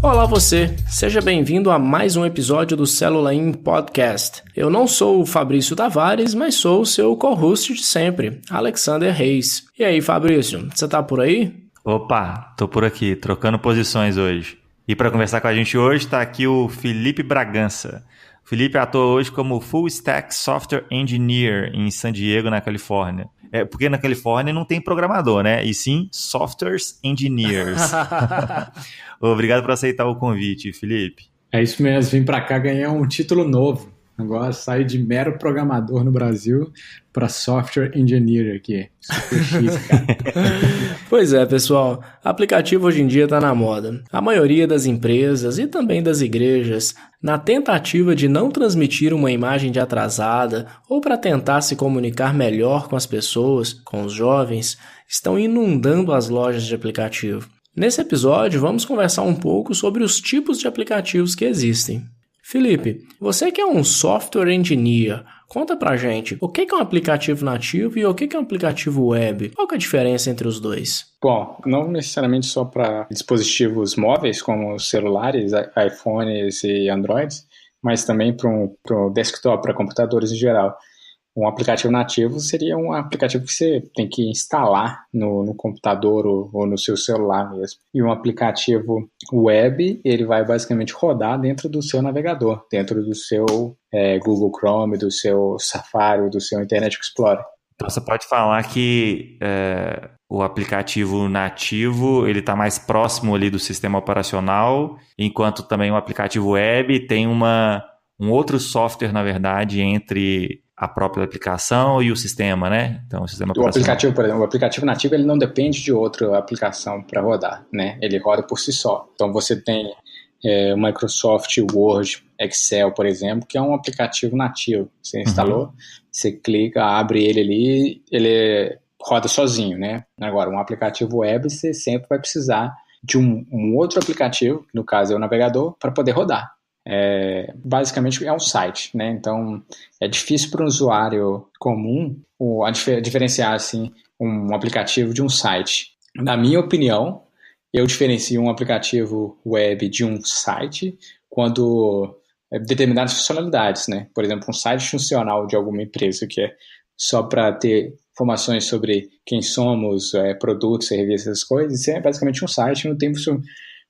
Olá você, seja bem-vindo a mais um episódio do Célula In Podcast. Eu não sou o Fabrício Tavares, mas sou o seu co-host de sempre, Alexander Reis. E aí, Fabrício, você tá por aí? Opa, tô por aqui, trocando posições hoje. E para conversar com a gente hoje tá aqui o Felipe Bragança. O Felipe atua hoje como Full Stack Software Engineer em San Diego, na Califórnia. Porque na Califórnia não tem programador, né? E sim Softwares Engineers. Obrigado por aceitar o convite, Felipe. É isso mesmo, vim para cá ganhar um título novo. Agora saí de mero programador no Brasil para software engineer aqui. Super X, cara. Pois é, pessoal. Aplicativo hoje em dia está na moda. A maioria das empresas e também das igrejas, na tentativa de não transmitir uma imagem de atrasada ou para tentar se comunicar melhor com as pessoas, com os jovens, estão inundando as lojas de aplicativo. Nesse episódio, vamos conversar um pouco sobre os tipos de aplicativos que existem. Felipe, você que é um software engineer, conta pra gente o que é um aplicativo nativo e o que é um aplicativo web. Qual que é a diferença entre os dois? Bom, não necessariamente só para dispositivos móveis como celulares, iPhones e Androids, mas também para o desktop, para computadores em geral. Um aplicativo nativo seria um aplicativo que você tem que instalar no computador ou no seu celular mesmo. E um aplicativo web, ele vai basicamente rodar dentro do seu navegador, dentro do seu Google Chrome, do seu Safari, do seu Internet Explorer. Então você pode falar que o aplicativo nativo ele está mais próximo ali do sistema operacional, enquanto também o aplicativo web tem um outro software, na verdade, entre a própria aplicação e o sistema, né? Então, o sistema aplicativo, por exemplo, o aplicativo nativo ele não depende de outra aplicação para rodar, né? Ele roda por si só. Então, você tem o Microsoft Word, Excel, por exemplo, que é um aplicativo nativo. Você instalou, você clica, abre ele ali, ele roda sozinho, né? Agora, um aplicativo web, você sempre vai precisar de um outro aplicativo, que no caso é o navegador, para poder rodar. Basicamente é um site, né? Então é difícil para um usuário comum diferenciar assim, um aplicativo de um site. Na minha opinião, eu diferencio um aplicativo web de um site quando determinadas funcionalidades, né? Por exemplo, um site funcional de alguma empresa que é só para ter informações sobre quem somos, produtos, serviços, essas coisas. Isso é basicamente um site, não tem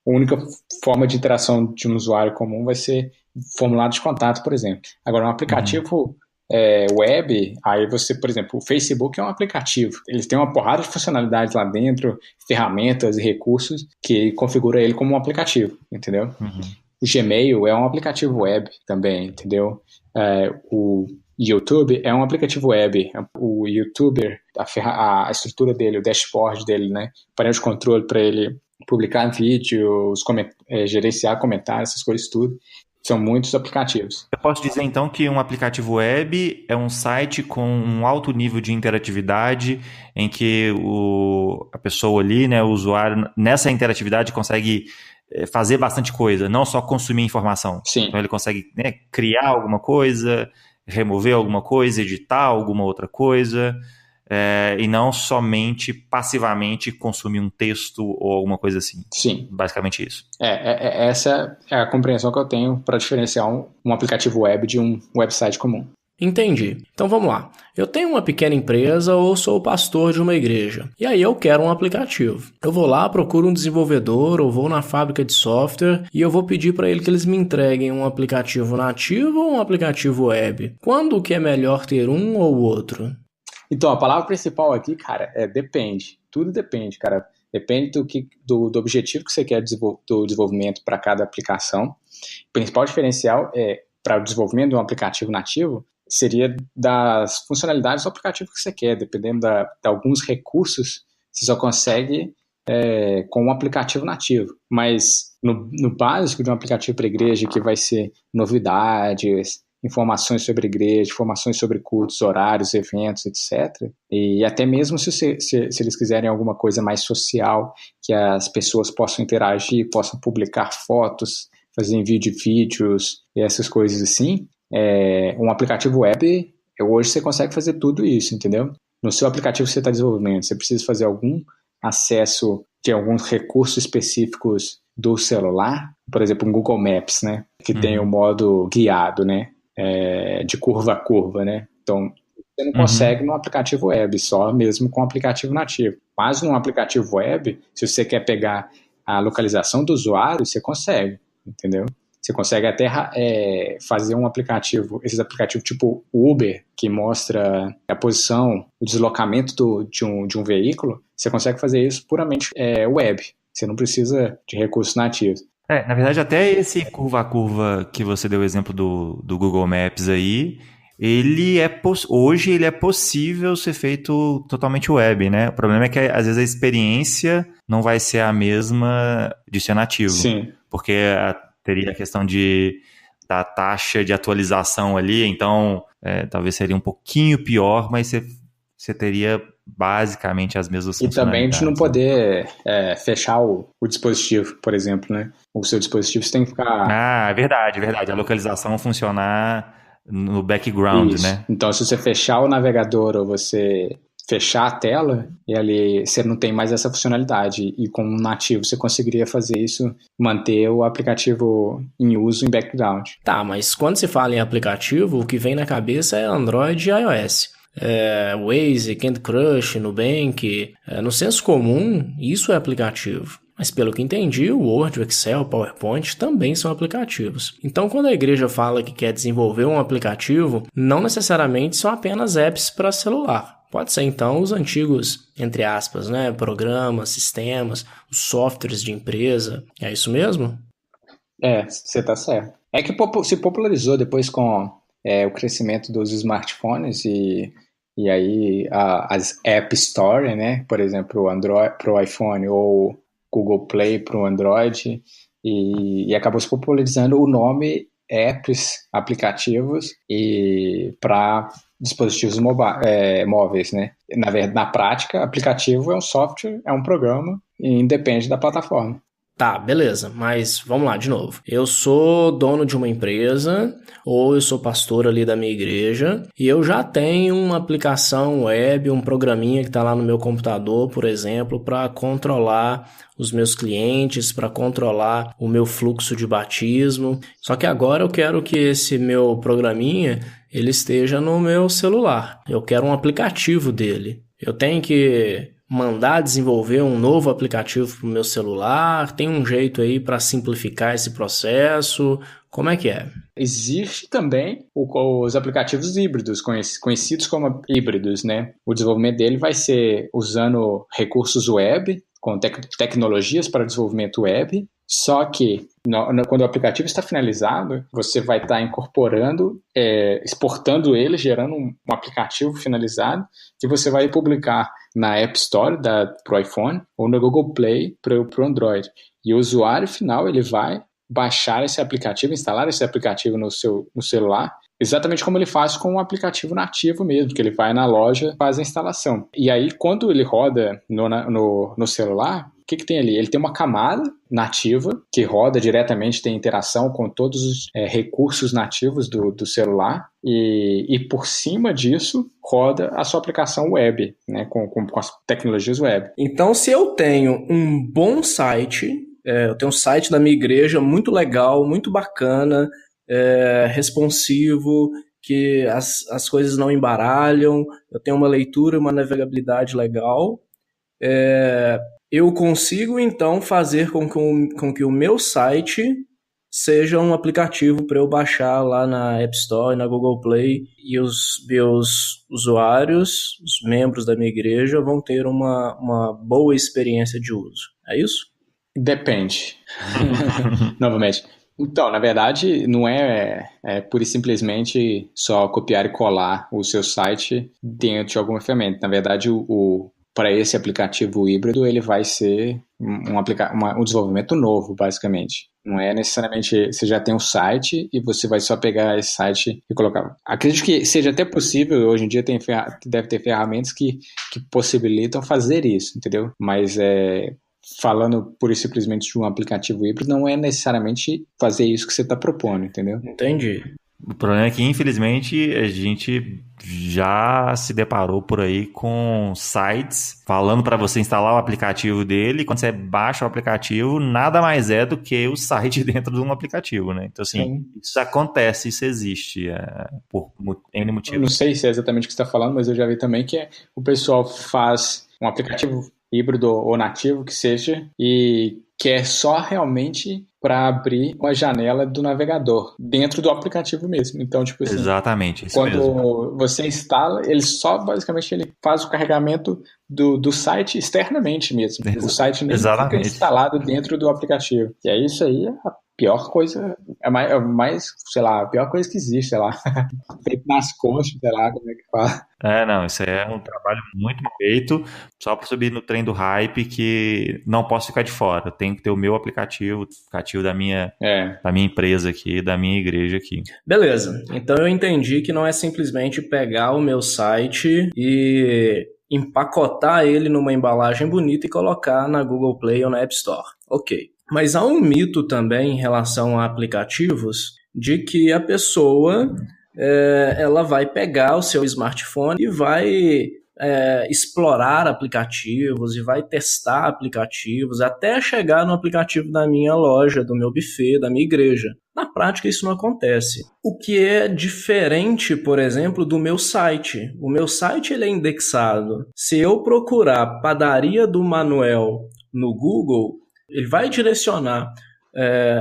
a única forma de interação de um usuário comum vai ser formulário de contato, por exemplo. Agora, um aplicativo web, aí você, por exemplo, o Facebook é um aplicativo. Ele tem uma porrada de funcionalidades lá dentro, ferramentas e recursos que configura ele como um aplicativo, entendeu? O Gmail é um aplicativo web também, entendeu? O YouTube é um aplicativo web. O YouTuber, a estrutura dele, o dashboard dele, né? O painel de controle para ele publicar vídeos, gerenciar comentários, essas coisas tudo. São muitos aplicativos. Eu posso dizer, então, que um aplicativo web é um site com um alto nível de interatividade, em que a pessoa ali, né, o usuário, nessa interatividade consegue fazer bastante coisa, não só consumir informação. Sim. Então ele consegue, né, criar alguma coisa, remover alguma coisa, editar alguma outra coisa, e não somente passivamente consumir um texto ou alguma coisa assim. Sim. Basicamente isso. Essa é a compreensão que eu tenho para diferenciar um aplicativo web de um website comum. Entendi. Então vamos lá. Eu tenho uma pequena empresa ou sou pastor de uma igreja. E aí eu quero um aplicativo. Eu vou lá, procuro um desenvolvedor ou vou na fábrica de software e eu vou pedir para ele que eles me entreguem um aplicativo nativo ou um aplicativo web. Quando que é melhor ter um ou outro? Então, a palavra principal aqui, cara, depende. Tudo depende, cara. Depende do objetivo que você quer do desenvolvimento para cada aplicação. O principal diferencial para o desenvolvimento de um aplicativo nativo seria das funcionalidades do aplicativo que você quer. Dependendo de alguns recursos, você só consegue com um aplicativo nativo. Mas no básico de um aplicativo para igreja, que vai ser novidades, informações sobre igreja, informações sobre cultos, horários, eventos, etc. E até mesmo se eles quiserem alguma coisa mais social, que as pessoas possam interagir, possam publicar fotos, fazer envio de vídeos e essas coisas assim, um aplicativo web, hoje você consegue fazer tudo isso, entendeu? No seu aplicativo que você está desenvolvendo, você precisa fazer algum acesso de alguns recursos específicos do celular, por exemplo, um Google Maps, né? Que tem o modo guiado, né? De curva a curva, né? Então, você não consegue no aplicativo web, só mesmo com o aplicativo nativo. Mas no aplicativo web, se você quer pegar a localização do usuário, você consegue, entendeu? Você consegue até fazer um aplicativo, esses aplicativos tipo Uber, que mostra a posição, o deslocamento de um veículo, você consegue fazer isso puramente web. Você não precisa de recursos nativos. Na verdade, até esse curva a curva que você deu o exemplo do Google Maps aí, hoje ele é possível ser feito totalmente web, né? O problema é que às vezes a experiência não vai ser a mesma de ser nativo. Sim. Porque teria a questão da taxa de atualização ali, então talvez seria um pouquinho pior, mas você teria basicamente as mesmas funcionalidades. E também de não poder fechar o dispositivo, por exemplo, né? O seu dispositivo você tem que ficar... É verdade. A localização funcionar no background, Isso. né? Então, se você fechar o navegador ou você fechar a tela, e ali você não tem mais essa funcionalidade. E com um nativo você conseguiria fazer isso, manter o aplicativo em uso em background. Tá, mas quando se fala em aplicativo, o que vem na cabeça é Android e iOS. Waze, Candy Crush, Nubank, no senso comum, isso é aplicativo. Mas pelo que entendi, o Word, o Excel, o PowerPoint também são aplicativos. Então, quando a igreja fala que quer desenvolver um aplicativo, não necessariamente são apenas apps para celular. Pode ser, então, os antigos, entre aspas, né, programas, sistemas, os softwares de empresa. É isso mesmo? Você está certo. É que se popularizou depois com o crescimento dos smartphones e aí as App Store, né? Por exemplo, o Android para o iPhone ou Google Play para o Android, e acabou se popularizando o nome apps, aplicativos, e para dispositivos móveis, né? Na prática, aplicativo é um software, é um programa, e independe da plataforma. Tá, beleza, mas vamos lá de novo. Eu sou dono de uma empresa, ou eu sou pastor ali da minha igreja, e eu já tenho uma aplicação web, um programinha que está lá no meu computador, por exemplo, para controlar os meus clientes, para controlar o meu fluxo de batismo. Só que agora eu quero que esse meu programinha ele esteja no meu celular. Eu quero um aplicativo dele. Eu tenho que mandar desenvolver um novo aplicativo para o meu celular? Tem um jeito aí para simplificar esse processo? Como é que é? Existe também os aplicativos híbridos, conhecidos como híbridos, né? O desenvolvimento dele vai ser usando recursos web, com tecnologias para desenvolvimento web, só que quando o aplicativo está finalizado, você vai estar incorporando, exportando ele, gerando um aplicativo finalizado, que você vai publicar na App Store para o iPhone ou no Google Play para o Android. E o usuário final ele vai baixar esse aplicativo, instalar esse aplicativo no celular, exatamente como ele faz com um aplicativo nativo mesmo, que ele vai na loja e faz a instalação. E aí, quando ele roda no celular, o que tem ali? Ele tem uma camada nativa que roda diretamente, tem interação com todos os recursos nativos do celular e por cima disso roda a sua aplicação web, né, com as tecnologias web. Então, se eu tenho um bom site, eu tenho um site da minha igreja muito legal, muito bacana, responsivo, que as coisas não embaralham, eu tenho uma leitura e uma navegabilidade legal, eu consigo então fazer com que o meu site seja um aplicativo para eu baixar lá na App Store e na Google Play, e os meus usuários, os membros da minha igreja, vão ter uma boa experiência de uso. É isso? Depende. Novamente. Então, na verdade, não é pura e simplesmente só copiar e colar o seu site dentro de alguma ferramenta. Na verdade, para esse aplicativo híbrido, ele vai ser um desenvolvimento novo, basicamente. Não é necessariamente você já tem um site e você vai só pegar esse site e colocar. Acredito que seja até possível, hoje em dia deve ter ferramentas que possibilitam fazer isso, entendeu? Mas falando pura e simplesmente de um aplicativo híbrido, não é necessariamente fazer isso que você está propondo, entendeu? Entendi. O problema é que, infelizmente, a gente já se deparou por aí com sites falando para você instalar o aplicativo dele. Quando você baixa o aplicativo, nada mais é do que o site dentro de um aplicativo, né? Então, assim, Sim. isso acontece, isso existe por N Eu motivos. não sei se é exatamente o que você está falando, mas eu já vi também que o pessoal faz um aplicativo híbrido ou nativo que seja e quer só realmente para abrir uma janela do navegador dentro do aplicativo mesmo. Então, tipo assim, Exatamente, isso quando mesmo. você instala, ele só basicamente ele faz o carregamento do site externamente mesmo. O site nem fica Exatamente. instalado dentro do aplicativo. E aí isso aí é a pior coisa, sei lá, a pior coisa que existe, sei lá. Feito nas coxas, sei lá, como é que fala. Não, isso é um trabalho muito mal feito, só para subir no trem do hype que não posso ficar de fora. Tem que ter o meu aplicativo, da minha empresa aqui, da minha igreja aqui. Beleza, então eu entendi que não é simplesmente pegar o meu site e empacotar ele numa embalagem bonita e colocar na Google Play ou na App Store. Ok. Mas há um mito também em relação a aplicativos de que a pessoa ela vai pegar o seu smartphone e vai explorar aplicativos e vai testar aplicativos até chegar no aplicativo da minha loja, do meu buffet, da minha igreja. Na prática, isso não acontece. O que é diferente, por exemplo, do meu site. O meu site ele é indexado. Se eu procurar Padaria do Manuel no Google, ele vai direcionar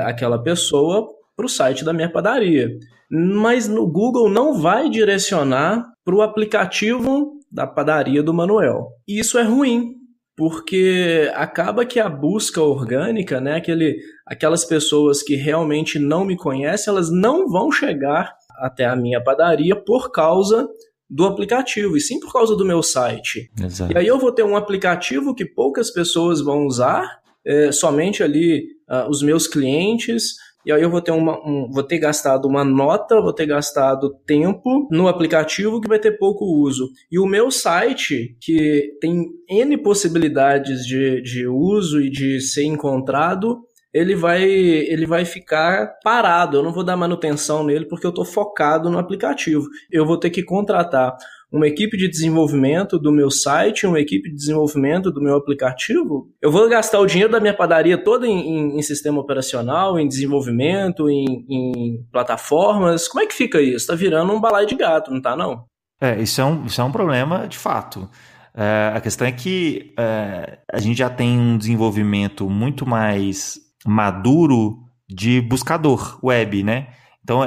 aquela pessoa para o site da minha padaria. Mas no Google não vai direcionar para o aplicativo da padaria do Manuel. E isso é ruim, porque acaba que a busca orgânica, né, aquelas pessoas que realmente não me conhecem, elas não vão chegar até a minha padaria por causa do aplicativo, e sim por causa do meu site. Exato. E aí eu vou ter um aplicativo que poucas pessoas vão usar, somente ali os meus clientes, e aí eu vou ter gastado uma nota, vou ter gastado tempo no aplicativo que vai ter pouco uso. E o meu site, que tem N possibilidades de uso e de ser encontrado, ele vai ficar parado. Eu não vou dar manutenção nele porque eu estou focado no aplicativo. Eu vou ter que contratar uma equipe de desenvolvimento do meu site, uma equipe de desenvolvimento do meu aplicativo. Eu vou gastar o dinheiro da minha padaria toda em sistema operacional, em desenvolvimento, em plataformas. Como é que fica isso? Está virando um balaio de gato, não está não? Isso é um problema de fato. A questão é que a gente já tem um desenvolvimento muito mais maduro de buscador web, né? Então,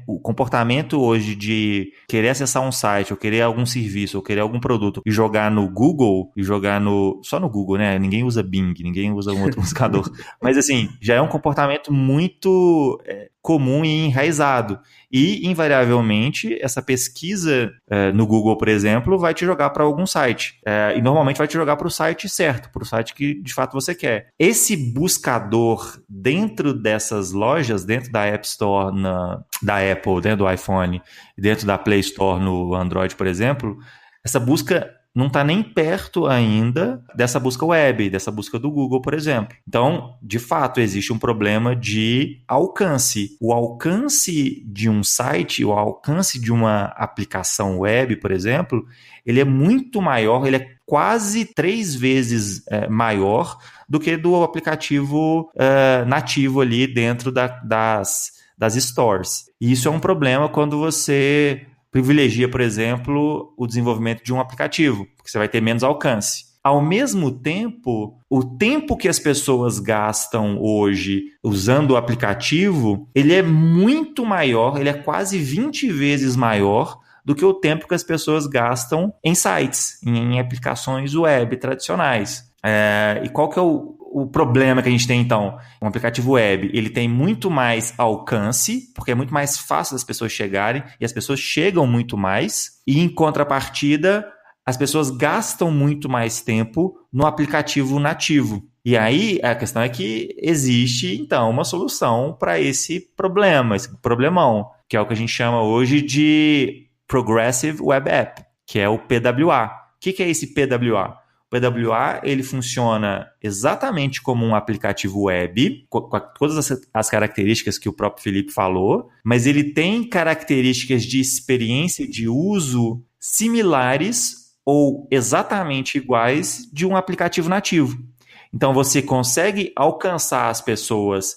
o comportamento hoje de querer acessar um site, ou querer algum serviço, ou querer algum produto e jogar no Google, só no Google, né? Ninguém usa Bing, ninguém usa um outro buscador. Mas, assim, já é um comportamento muito comum e enraizado. E, invariavelmente, essa pesquisa no Google, por exemplo, vai te jogar para algum site. E, normalmente, vai te jogar para o site certo, para o site que, de fato, você quer. Esse buscador dentro dessas lojas, dentro da App Store, da Apple, dentro do iPhone, dentro da Play Store no Android, por exemplo, essa busca não está nem perto ainda dessa busca web, dessa busca do Google, por exemplo. Então, de fato, existe um problema de alcance. O alcance de um site, o alcance de uma aplicação web, por exemplo, ele é muito maior, ele é quase 3 vezes maior do que do aplicativo nativo ali dentro das stores. E isso é um problema quando você privilegia, por exemplo, o desenvolvimento de um aplicativo, porque você vai ter menos alcance. Ao mesmo tempo, o tempo que as pessoas gastam hoje usando o aplicativo, ele é muito maior, ele é quase 20 vezes maior do que o tempo que as pessoas gastam em sites, em aplicações web tradicionais. E qual que é o problema que a gente tem, então? Um aplicativo web, ele tem muito mais alcance, porque é muito mais fácil das pessoas chegarem, e as pessoas chegam muito mais, e em contrapartida, as pessoas gastam muito mais tempo no aplicativo nativo. E aí, a questão é que existe, então, uma solução para esse problema, esse problemão, que é o que a gente chama hoje de Progressive Web App, que é o PWA. O que é esse PWA? PWA, ele funciona exatamente como um aplicativo web, com todas as características que o próprio Felipe falou, mas ele tem características de experiência de uso similares ou exatamente iguais de um aplicativo nativo. Então, você consegue alcançar as pessoas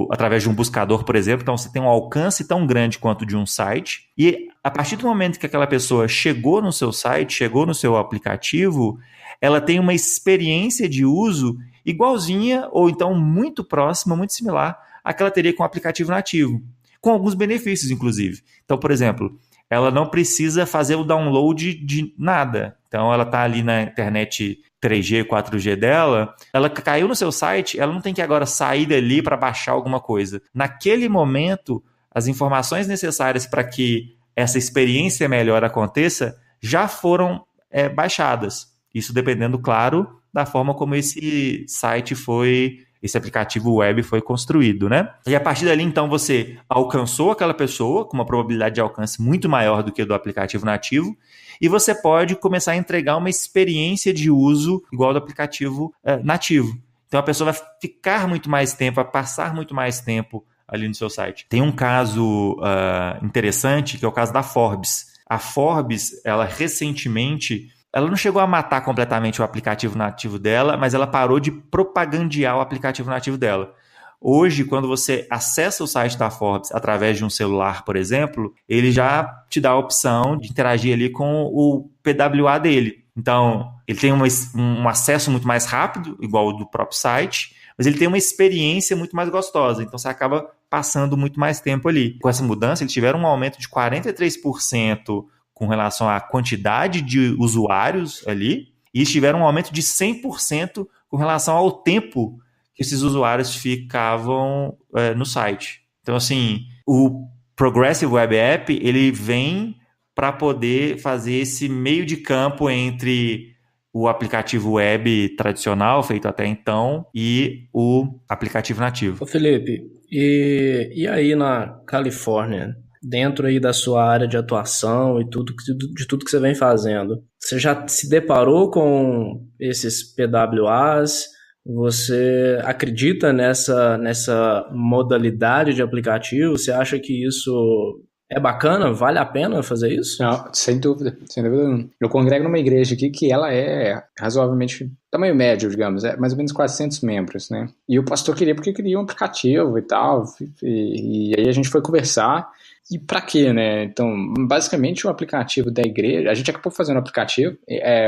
através de um buscador, por exemplo. Então, você tem um alcance tão grande quanto de um site. E a partir do momento que aquela pessoa chegou no seu site, chegou no seu aplicativo, ela tem uma experiência de uso igualzinha ou então muito próxima, muito similar à que ela teria com o aplicativo nativo, com alguns benefícios, inclusive. Então, por exemplo, ela não precisa fazer o download de nada. Então, ela está ali na internet 3G, 4G dela, ela caiu no seu site, ela não tem que agora sair dali para baixar alguma coisa. Naquele momento, as informações necessárias para que essa experiência melhor aconteça já foram baixadas. Isso dependendo, claro, da forma como esse aplicativo web foi construído, né? E a partir dali, então, você alcançou aquela pessoa com uma probabilidade de alcance muito maior do que do aplicativo nativo, e você pode começar a entregar uma experiência de uso igual ao do aplicativo nativo. Então, a pessoa vai ficar muito mais tempo, vai passar muito mais tempo ali no seu site. Tem um caso interessante, que é o caso da Forbes. A Forbes, ela recentemente... Ela não chegou a matar completamente o aplicativo nativo dela, mas ela parou de propagandear o aplicativo nativo dela. Hoje, quando você acessa o site da Forbes através de um celular, por exemplo, ele já te dá a opção de interagir ali com o PWA dele. Então, ele tem um acesso muito mais rápido, igual o do próprio site, mas ele tem uma experiência muito mais gostosa. Então, você acaba passando muito mais tempo ali. Com essa mudança, eles tiveram um aumento de 43% com relação à quantidade de usuários ali, e tiveram um aumento de 100% com relação ao tempo que esses usuários ficavam no site. Então, assim, o Progressive Web App, ele vem para poder fazer esse meio de campo entre o aplicativo web tradicional, feito até então, e o aplicativo nativo. Ô Felipe, e aí na Califórnia, dentro aí da sua área de atuação e de tudo que você vem fazendo, você já se deparou com esses PWAs? Você acredita nessa modalidade de aplicativo? Você acha que isso é bacana? Vale a pena fazer isso? Não, sem dúvida não. Eu congrego numa igreja aqui que ela é razoavelmente tamanho médio, digamos, é mais ou menos 400 membros, né? E o pastor porque queria um aplicativo e tal, e aí a gente foi conversar. E para quê, né? Então, basicamente o aplicativo da igreja, a gente acabou fazendo um aplicativo,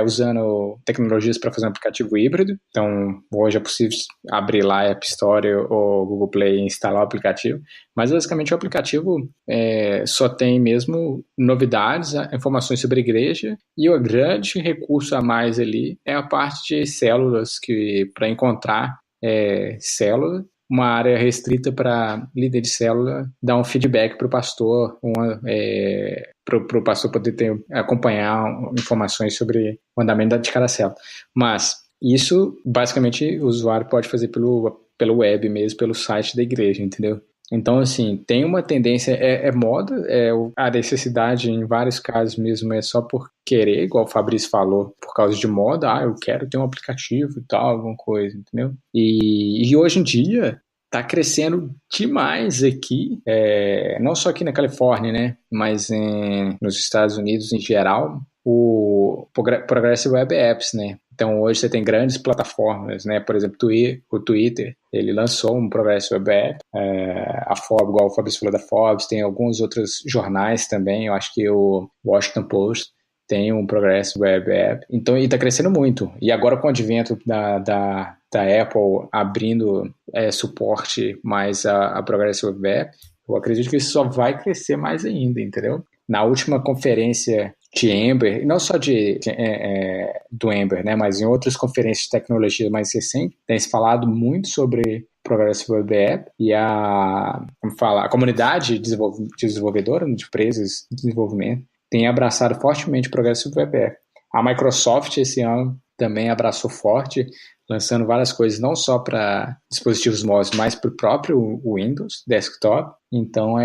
usando tecnologias para fazer um aplicativo híbrido. Então, hoje é possível abrir lá a App Store ou Google Play e instalar o aplicativo. Mas basicamente o aplicativo só tem mesmo novidades, informações sobre a igreja, e o grande recurso a mais ali é a parte de células, que para encontrar célula, uma área restrita para líder de célula dar um feedback para o pastor, para o pastor poder acompanhar informações sobre o andamento de cada célula. Mas isso, basicamente, o usuário pode fazer pelo web mesmo, pelo site da igreja, entendeu? Então, assim, tem uma tendência, moda, a necessidade em vários casos mesmo é só por querer, igual o Fabrício falou, por causa de moda, eu quero ter um aplicativo e tal, alguma coisa, entendeu? E hoje em dia tá crescendo demais aqui, não só aqui na Califórnia, né, mas nos Estados Unidos em geral, o Progressive Web Apps, né? Então, hoje você tem grandes plataformas, né? Por exemplo, o Twitter, ele lançou um Progressive Web App, a Forbes, igual o Fabrício falou da Forbes, tem alguns outros jornais também, eu acho que o Washington Post tem um Progressive Web App, então, e está crescendo muito. E agora com o advento da Apple abrindo suporte mais a Progressive Web App, eu acredito que isso só vai crescer mais ainda, entendeu? Na última conferência de Ember, não só do Ember, né, mas em outras conferências de tecnologia mais recentes, tem se falado muito sobre Progressive Web App e a comunidade desenvolvedora de empresas de desenvolvimento tem abraçado fortemente Progressive Web App. A Microsoft esse ano também abraçou forte lançando várias coisas, não só para dispositivos móveis, mas para o próprio Windows Desktop. Então,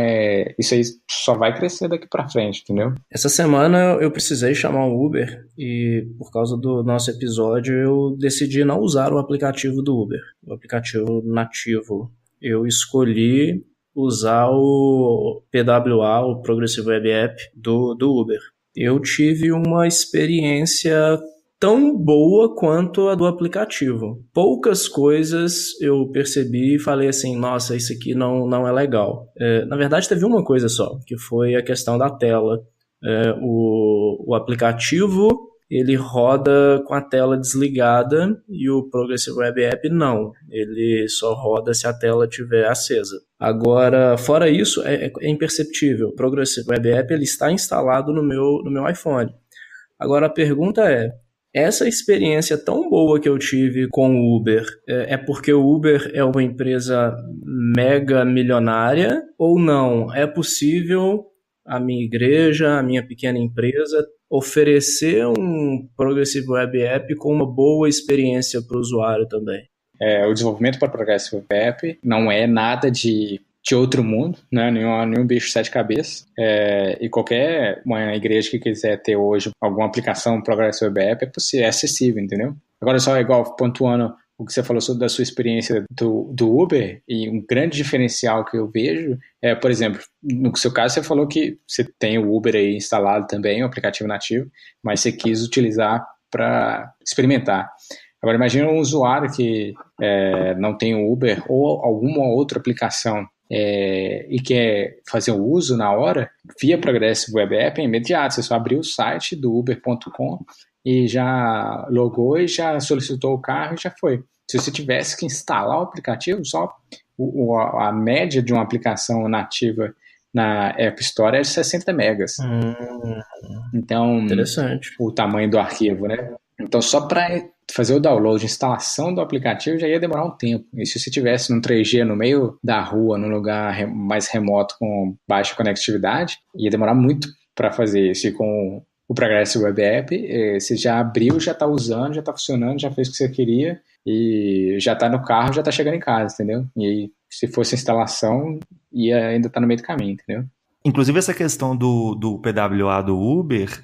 isso aí só vai crescer daqui para frente, entendeu? Essa semana eu precisei chamar um Uber e, por causa do nosso episódio, eu decidi não usar o aplicativo do Uber, o aplicativo nativo. Eu escolhi usar o PWA, o Progressive Web App do Uber. Eu tive uma experiência tão boa quanto a do aplicativo. Poucas coisas eu percebi e falei assim, nossa, isso aqui não é legal. Na verdade, teve uma coisa só, que foi a questão da tela. O aplicativo, ele roda com a tela desligada e o Progressive Web App não. Ele só roda se a tela estiver acesa. Agora, fora isso, é imperceptível. O Progressive Web App ele está instalado no meu iPhone. Agora, a pergunta essa experiência tão boa que eu tive com o Uber é porque o Uber é uma empresa mega milionária ou não? É possível a minha igreja, a minha pequena empresa, oferecer um Progressive Web App com uma boa experiência para o usuário também? O desenvolvimento para Progressive Web App não é nada de outro mundo, né? Nenhum bicho de 7 cabeças. E qualquer uma igreja que quiser ter hoje alguma aplicação Progressive Web App é acessível, entendeu? Agora, só igual pontuando o que você falou sobre da sua experiência do Uber, e um grande diferencial que eu vejo por exemplo, no seu caso você falou que você tem o Uber aí instalado também, o aplicativo nativo, mas você quis utilizar para experimentar. Agora, imagina um usuário que não tem o Uber ou alguma outra aplicação e quer fazer o uso na hora, via Progressive Web App é imediato. Você só abriu o site do uber.com e já logou e já solicitou o carro e já foi. Se você tivesse que instalar o aplicativo, só a média de uma aplicação nativa na App Store é de 60 megas. Então, interessante. O tamanho do arquivo, né? Então, só para fazer o download, instalação do aplicativo já ia demorar um tempo. E se você tivesse num 3G no meio da rua, num lugar mais remoto com baixa conectividade, ia demorar muito para fazer isso. E com o Progressive Web App, você já abriu, já está usando, já está funcionando, já fez o que você queria e já está no carro, já está chegando em casa, entendeu? E aí, se fosse instalação, ia ainda estar no meio do caminho, entendeu? Inclusive, essa questão do PWA do Uber,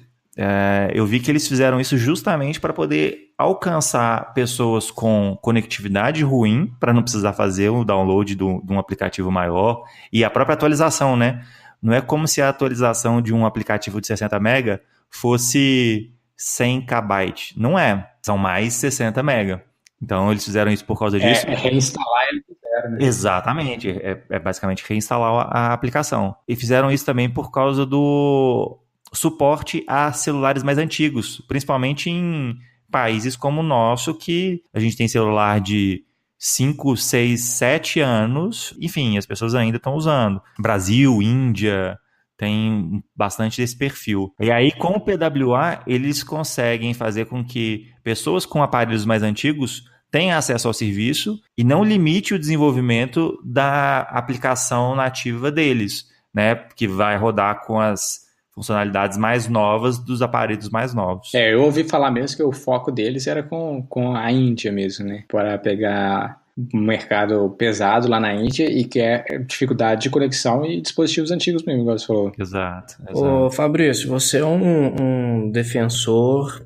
eu vi que eles fizeram isso justamente para poder alcançar pessoas com conectividade ruim, para não precisar fazer o download de um aplicativo maior, e a própria atualização, né? Não é como se a atualização de um aplicativo de 60 MB fosse 100 KB. Não é, são mais 60 MB. Então, eles fizeram isso por causa disso. Reinstalar ele fizeram, né? Exatamente, é basicamente reinstalar a aplicação. E fizeram isso também por causa do suporte a celulares mais antigos, principalmente em países como o nosso, que a gente tem celular de 5, 6, 7 anos, enfim, as pessoas ainda estão usando. Brasil, Índia, tem bastante desse perfil. E aí, com o PWA, eles conseguem fazer com que pessoas com aparelhos mais antigos tenham acesso ao serviço e não limite o desenvolvimento da aplicação nativa deles, né? Que vai rodar com as funcionalidades mais novas dos aparelhos mais novos. Eu ouvi falar mesmo que o foco deles era com a Índia mesmo, né? Para pegar um mercado pesado lá na Índia e que é dificuldade de conexão e dispositivos antigos mesmo, igual você falou. Exato. Ô, Fabrício, você é um defensor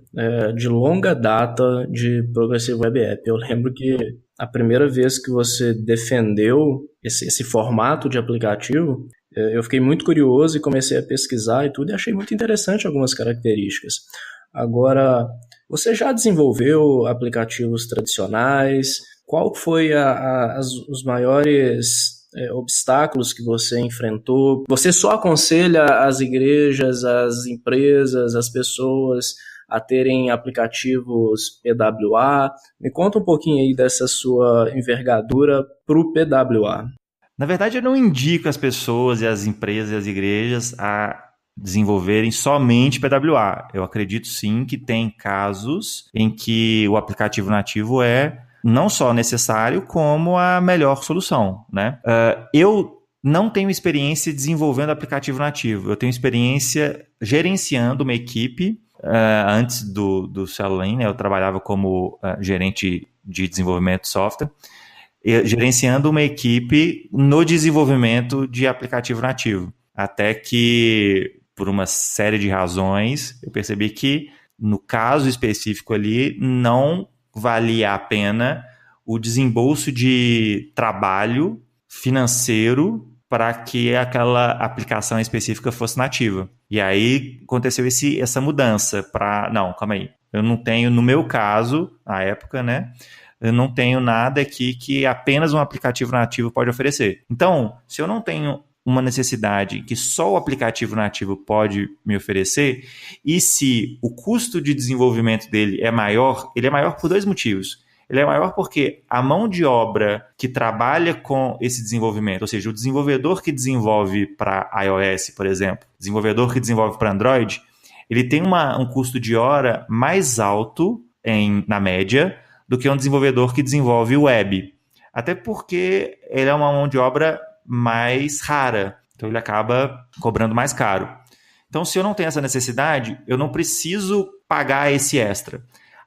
de longa data de Progressive Web App. Eu lembro que a primeira vez que você defendeu esse formato de aplicativo, eu fiquei muito curioso e comecei a pesquisar e tudo, e achei muito interessante algumas características. Agora, você já desenvolveu aplicativos tradicionais? Qual foi os maiores obstáculos que você enfrentou? Você só aconselha as igrejas, as empresas, as pessoas a terem aplicativos PWA? Me conta um pouquinho aí dessa sua envergadura para o PWA. Na verdade, eu não indico as pessoas e as empresas e as igrejas a desenvolverem somente PWA. Eu acredito sim que tem casos em que o aplicativo nativo é não só necessário, como a melhor solução, né? Eu não tenho experiência desenvolvendo aplicativo nativo. Eu tenho experiência gerenciando uma equipe. Antes do Cellulane, né, eu trabalhava como gerente de desenvolvimento de software, gerenciando uma equipe no desenvolvimento de aplicativo nativo. Até que, por uma série de razões, eu percebi que, no caso específico ali, não valia a pena o desembolso de trabalho financeiro para que aquela aplicação específica fosse nativa. E aí aconteceu essa mudança para... Não, calma aí. Eu não tenho, no meu caso, na época, né? Eu não tenho nada aqui que apenas um aplicativo nativo pode oferecer. Então, se eu não tenho uma necessidade que só o aplicativo nativo pode me oferecer, e se o custo de desenvolvimento dele é maior, ele é maior por 2 motivos. Ele é maior porque a mão de obra que trabalha com esse desenvolvimento, ou seja, o desenvolvedor que desenvolve para iOS, por exemplo, desenvolvedor que desenvolve para Android, ele tem um custo de hora mais alto, na média, do que um desenvolvedor que desenvolve web. Até porque ele é uma mão de obra mais rara, então ele acaba cobrando mais caro. Então, se eu não tenho essa necessidade, eu não preciso pagar esse extra.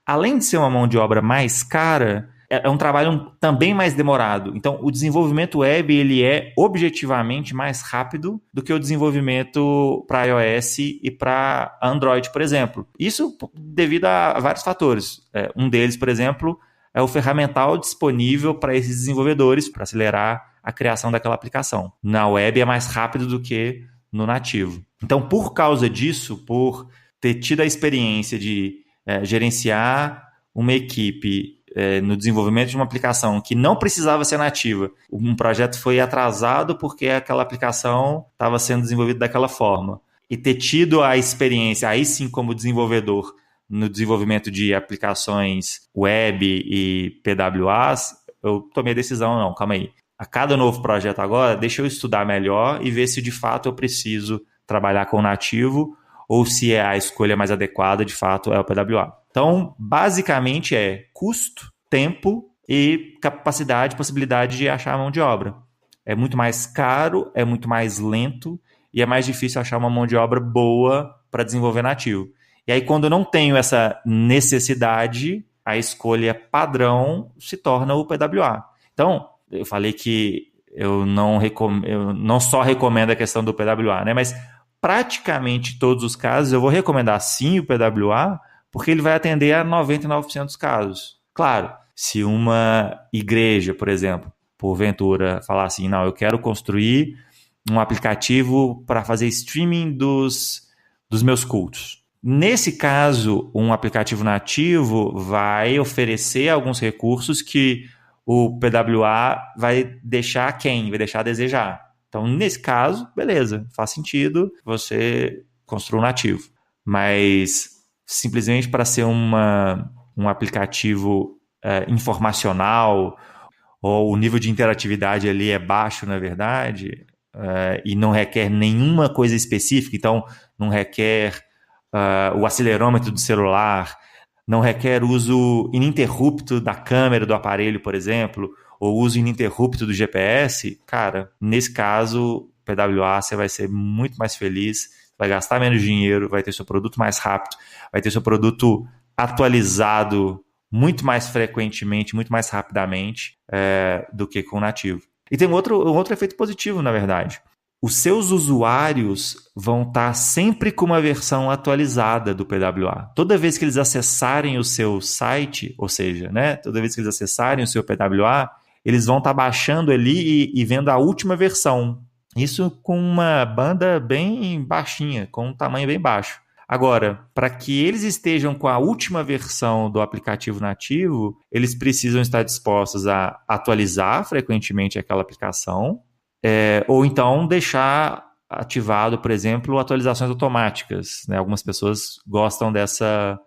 Além de ser uma mão de obra mais cara, é um trabalho também mais demorado. Então, o desenvolvimento web ele é objetivamente mais rápido do que o desenvolvimento para iOS e para Android, por exemplo. Isso devido a vários fatores. Um deles, por exemplo, é o ferramental disponível para esses desenvolvedores para acelerar a criação daquela aplicação. Na web é mais rápido do que no nativo. Então, por causa disso, por ter tido a experiência de gerenciar uma equipe no desenvolvimento de uma aplicação que não precisava ser nativa, um projeto foi atrasado porque aquela aplicação estava sendo desenvolvida daquela forma, e ter tido a experiência, aí sim como desenvolvedor, no desenvolvimento de aplicações web e PWAs, eu tomei a decisão, não, calma aí. A cada novo projeto agora, deixa eu estudar melhor e ver se de fato eu preciso trabalhar com nativo ou se a escolha mais adequada, de fato, é o PWA. Então, basicamente é custo, tempo e capacidade, possibilidade de achar a mão de obra. É muito mais caro, é muito mais lento e é mais difícil achar uma mão de obra boa para desenvolver nativo. E aí, quando eu não tenho essa necessidade, a escolha padrão se torna o PWA. Então, eu falei que eu não só recomendo a questão do PWA, né? Mas praticamente todos os casos eu vou recomendar sim o PWA, porque ele vai atender a 99% dos casos. Claro, se uma igreja, por exemplo, porventura, falar assim, não, eu quero construir um aplicativo para fazer streaming dos meus cultos. Nesse caso, um aplicativo nativo vai oferecer alguns recursos que o PWA vai deixar vai deixar a desejar. Então, nesse caso, beleza, faz sentido você construir um nativo. Mas, simplesmente para ser um aplicativo informacional, ou o nível de interatividade ali é baixo, na verdade, e não requer nenhuma coisa específica, então não requer o acelerômetro do celular, não requer uso ininterrupto da câmera do aparelho, por exemplo, ou uso ininterrupto do GPS, cara, nesse caso, PWA, você vai ser muito mais feliz, vai gastar menos dinheiro, vai ter seu produto mais rápido, vai ter seu produto atualizado muito mais frequentemente, muito mais rapidamente do que com o nativo. E tem um outro efeito positivo, na verdade. Os seus usuários vão estar sempre com uma versão atualizada do PWA. Toda vez que eles acessarem o seu site, ou seja, né, toda vez que eles acessarem o seu PWA, eles vão estar baixando ali e vendo a última versão. Isso com uma banda bem baixinha, com um tamanho bem baixo. Agora, para que eles estejam com a última versão do aplicativo nativo, eles precisam estar dispostos a atualizar frequentemente aquela aplicação, ou então deixar ativado, por exemplo, atualizações automáticas, né? Algumas pessoas gostam dessa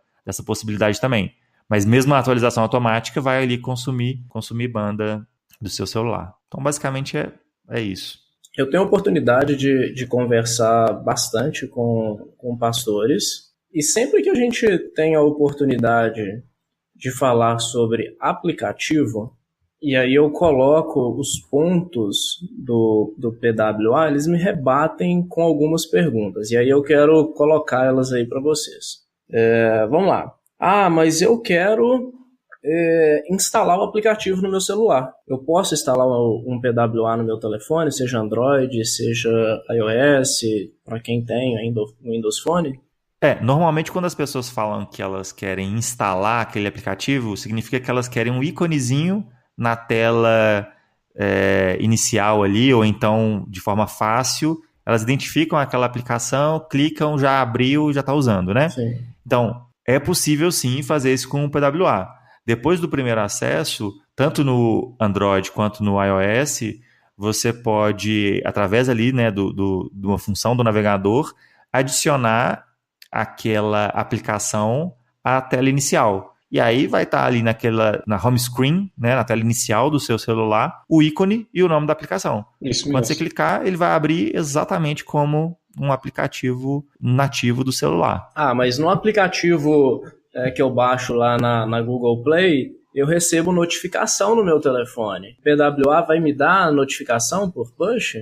possibilidade também. Mas mesmo a atualização automática vai ali consumir banda do seu celular. Então, basicamente, é isso. Eu tenho a oportunidade de conversar bastante com pastores, e sempre que a gente tem a oportunidade de falar sobre aplicativo, e aí eu coloco os pontos do PWA, eles me rebatem com algumas perguntas, e aí eu quero colocar elas aí para vocês. Vamos lá. Mas eu quero instalar o aplicativo no meu celular. Eu posso instalar um PWA no meu telefone, seja Android, seja iOS, para quem tem ainda o Windows Phone? Normalmente quando as pessoas falam que elas querem instalar aquele aplicativo, significa que elas querem um íconezinho na tela inicial ali, ou então de forma fácil, elas identificam aquela aplicação, clicam, já abriu, já está usando, né? Sim. Então, é possível sim fazer isso com o PWA. Depois do primeiro acesso, tanto no Android quanto no iOS, você pode, através ali, né, de uma função do navegador, adicionar aquela aplicação à tela inicial. E aí vai estar ali na home screen, né, na tela inicial do seu celular, o ícone e o nome da aplicação. Isso Quando mesmo. você clicar, ele vai abrir exatamente como um aplicativo nativo do celular. Mas no aplicativo que eu baixo lá na Google Play, eu recebo notificação no meu telefone. O PWA vai me dar notificação por push?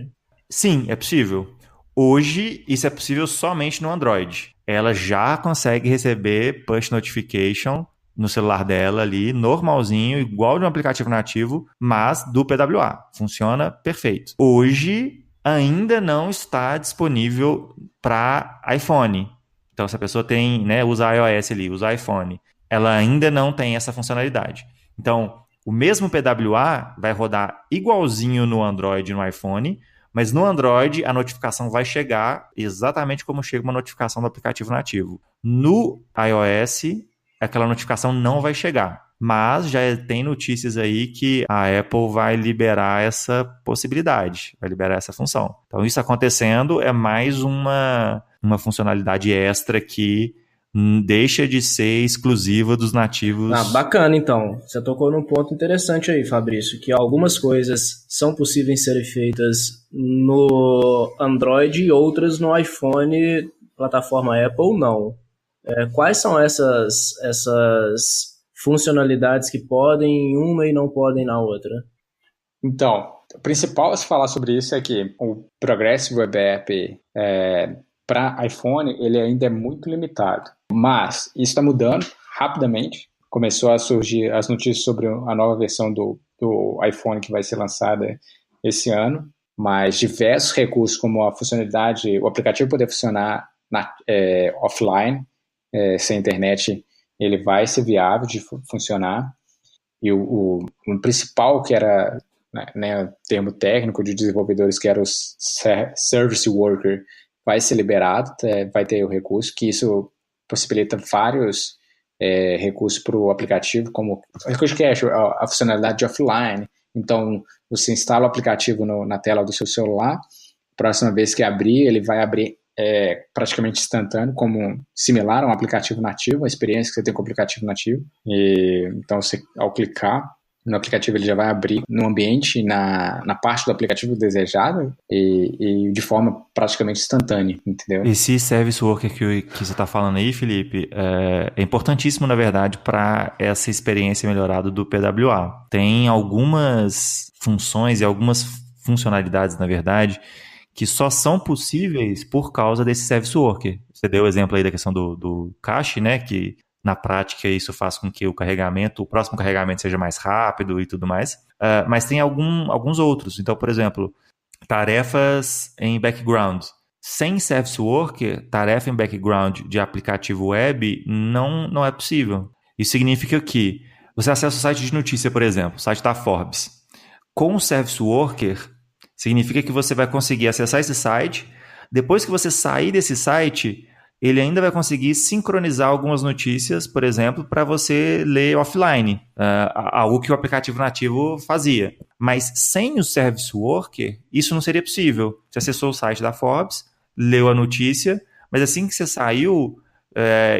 Sim, é possível. Hoje, isso é possível somente no Android. Ela já consegue receber push notification no celular dela ali, normalzinho, igual de um aplicativo nativo, mas do PWA. Funciona perfeito. Hoje, ainda não está disponível para iPhone. Então, se a pessoa tem, né, usa iOS ali, usa iPhone, ela ainda não tem essa funcionalidade. Então, o mesmo PWA vai rodar igualzinho no Android e no iPhone, mas no Android a notificação vai chegar exatamente como chega uma notificação do aplicativo nativo. No iOS, aquela notificação não vai chegar. Mas já tem notícias aí que a Apple vai liberar essa possibilidade, vai liberar essa função. Então, isso acontecendo é mais uma funcionalidade extra que deixa de ser exclusiva dos nativos. Bacana, então. Você tocou num ponto interessante aí, Fabrício, que algumas coisas são possíveis serem feitas no Android e outras no iPhone, plataforma Apple, não. Quais são essas funcionalidades que podem em uma e não podem na outra? Então, o principal a se falar sobre isso é que o Progressive Web App para iPhone ele ainda é muito limitado. Mas isso está mudando rapidamente. Começou a surgir as notícias sobre a nova versão do iPhone que vai ser lançada esse ano. Mas diversos recursos, como a funcionalidade, o aplicativo poder funcionar offline, sem internet, ele vai ser viável de funcionar. E o principal, que era, né, o termo técnico de desenvolvedores, que era o Service Worker, vai ser liberado, vai ter o recurso, que isso possibilita vários recursos para o aplicativo, como o recurso que é a funcionalidade de offline. Então, você instala o aplicativo na tela do seu celular, próxima vez que abrir, ele vai abrir praticamente instantâneo, como similar a um aplicativo nativo, a experiência que você tem com o aplicativo nativo. Então, você, ao clicar no aplicativo, ele já vai abrir no ambiente, na parte do aplicativo desejado e de forma praticamente instantânea, entendeu? Esse Service Worker que você está falando aí, Felipe, é importantíssimo, na verdade, para essa experiência melhorada do PWA. Tem algumas funções e algumas funcionalidades, na verdade, que só são possíveis por causa desse Service Worker. Você deu o exemplo aí da questão do cache, né, que na prática isso faz com que o próximo carregamento seja mais rápido e tudo mais, mas tem alguns outros. Então, por exemplo, tarefas em background. Sem Service Worker, tarefa em background de aplicativo web não é possível. Isso significa que você acessa o site de notícia, por exemplo, o site da Forbes. Com o Service Worker, significa que você vai conseguir acessar esse site. Depois que você sair desse site, ele ainda vai conseguir sincronizar algumas notícias, por exemplo, para você ler offline, algo que o aplicativo nativo fazia. Mas sem o Service Worker, isso não seria possível. Você acessou o site da Forbes, leu a notícia, mas assim que você saiu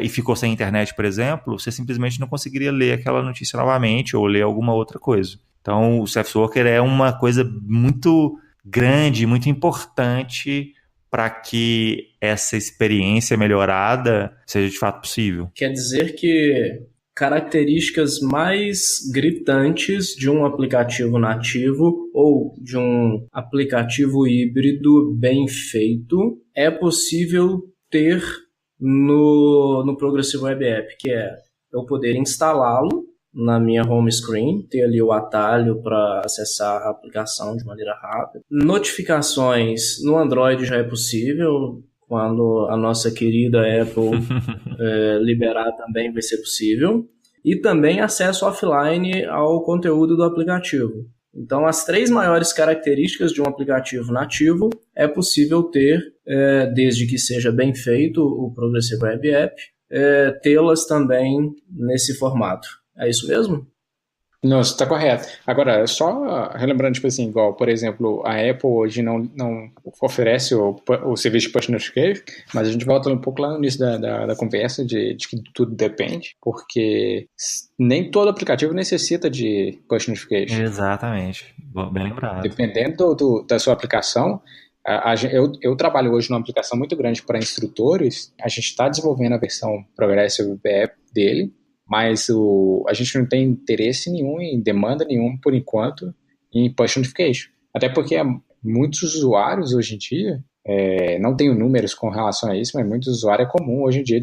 e ficou sem internet, por exemplo, você simplesmente não conseguiria ler aquela notícia novamente ou ler alguma outra coisa. Então, o Service Worker é uma coisa muito grande, muito importante para que essa experiência melhorada seja de fato possível. Quer dizer que características mais gritantes de um aplicativo nativo ou de um aplicativo híbrido bem feito é possível ter no Progressive Web App, que é eu poder instalá-lo na minha home screen, ter ali o atalho para acessar a aplicação de maneira rápida. Notificações no Android já é possível, quando a nossa querida Apple liberar também vai ser possível. E também acesso offline ao conteúdo do aplicativo. Então, as 3 maiores características de um aplicativo nativo é possível ter, desde que seja bem feito o Progressive Web App, tê-las também nesse formato. É isso mesmo? Não, você está correto. Agora, só relembrando, tipo assim, igual, por exemplo, a Apple hoje não oferece o serviço de push notification, mas a gente volta um pouco lá no início da conversa de que tudo depende, porque nem todo aplicativo necessita de push notification. Exatamente. Bem lembrado. Dependendo da sua aplicação, eu trabalho hoje numa aplicação muito grande para instrutores, a gente está desenvolvendo a versão Progressive Web App dele, mas a gente não tem interesse nenhum em demanda nenhuma, por enquanto, em push notification. Até porque muitos usuários hoje em dia, não tenho números com relação a isso, mas muitos usuários é comum hoje em dia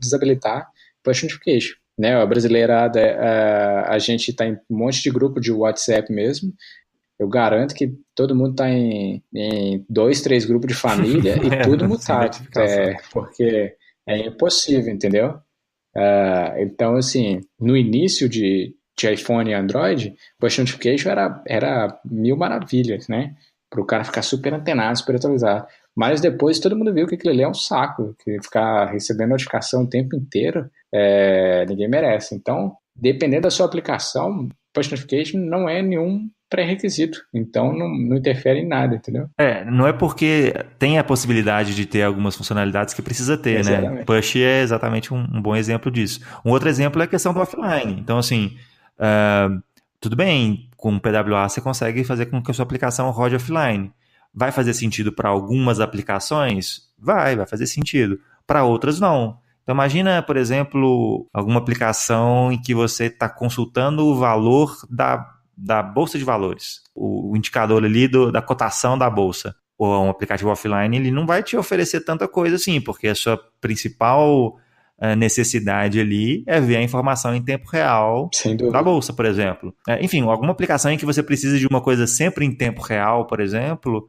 desabilitar push notification. Né? A brasileirada, a gente está em um monte de grupo de WhatsApp mesmo. Eu garanto que todo mundo está em 2, 3 grupos de família e tudo mutado. Porque é impossível, entendeu? Então, assim, no início de iPhone e Android, push notification era mil maravilhas, né? Para o cara ficar super antenado, super atualizado. Mas depois todo mundo viu que aquilo ali é um saco, que ficar recebendo notificação o tempo inteiro, ninguém merece. Então, dependendo da sua aplicação, push notification não é nenhum pré-requisito, então não interfere em nada, entendeu? Não é porque tem a possibilidade de ter algumas funcionalidades que precisa ter, Exatamente. né? Push é exatamente um bom exemplo disso. Um outro exemplo é a questão do offline. Então, assim, tudo bem, com o PWA você consegue fazer com que a sua aplicação rode offline. Vai fazer sentido para algumas aplicações? Vai fazer sentido. Para outras, não. Então, imagina, por exemplo, alguma aplicação em que você está consultando o valor da bolsa de valores, o indicador ali da cotação da bolsa, ou um aplicativo offline, ele não vai te oferecer tanta coisa assim, porque a sua principal necessidade ali é ver a informação em tempo real da bolsa, por exemplo. Enfim, alguma aplicação em que você precisa de uma coisa sempre em tempo real, por exemplo,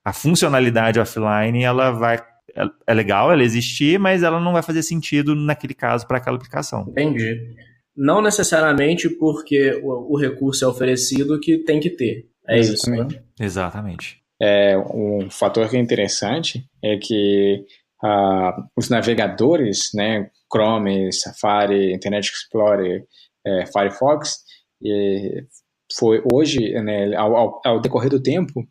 a funcionalidade offline, é legal ela existir, mas ela não vai fazer sentido naquele caso para aquela aplicação. Entendi. Não necessariamente porque o recurso é oferecido que tem que ter. Exatamente. Isso, né? Exatamente. Um fator que é interessante é que os navegadores, né, Chrome, Safari, Internet Explorer, Firefox, foi hoje, né, ao decorrer do tempo,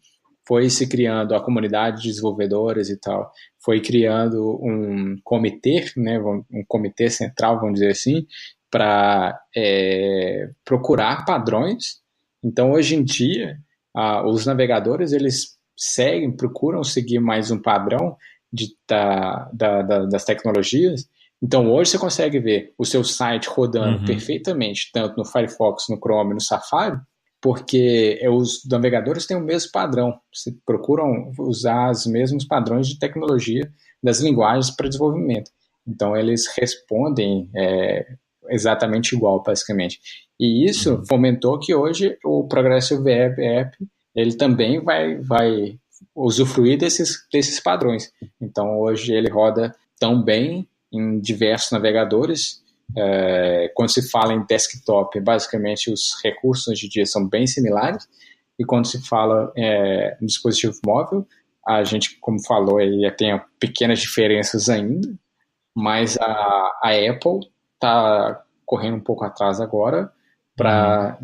foi se criando a comunidade de desenvolvedores e tal, foi criando um comitê, né, um comitê central, vamos dizer assim, para procurar padrões. Então, hoje em dia, os navegadores, eles procuram seguir mais um padrão das tecnologias. Então, hoje você consegue ver o seu site rodando perfeitamente, tanto no Firefox, no Chrome, no Safari, porque os navegadores têm o mesmo padrão, procuram usar os mesmos padrões de tecnologia das linguagens para desenvolvimento. Então, eles respondem exatamente igual, basicamente. E isso fomentou que hoje o Progressive Web App ele também vai usufruir desses padrões. Então, hoje ele roda tão bem em diversos navegadores. Quando se fala em desktop, basicamente os recursos hoje em dia são bem similares. E quando se fala em dispositivo móvel, a gente, como falou, aí tem pequenas diferenças ainda, mas a Apple está correndo um pouco atrás agora para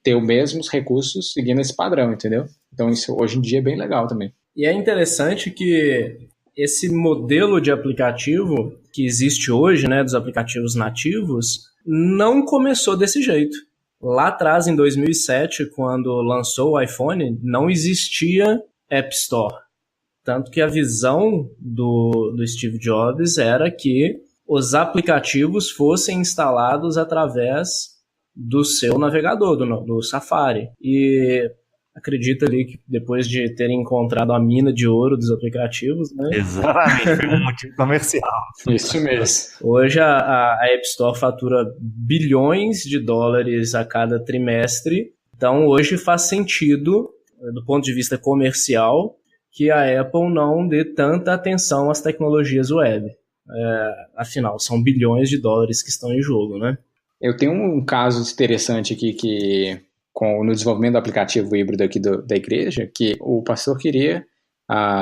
ter os mesmos recursos seguindo esse padrão, entendeu? Então isso hoje em dia é bem legal também. E é interessante que esse modelo de aplicativo que existe hoje, né, dos aplicativos nativos, não começou desse jeito. Lá atrás, em 2007, quando lançou o iPhone, não existia App Store. Tanto que a visão do Steve Jobs era que os aplicativos fossem instalados através do seu navegador, do Safari. E acredita ali que depois de terem encontrado a mina de ouro dos aplicativos, né? Exatamente, foi um motivo comercial. Isso mesmo. Hoje a App Store fatura bilhões de dólares a cada trimestre, então hoje faz sentido, do ponto de vista comercial, que a Apple não dê tanta atenção às tecnologias web. Afinal, são bilhões de dólares que estão em jogo, né? Eu tenho um caso interessante aqui no desenvolvimento do aplicativo híbrido aqui da igreja, que o pastor queria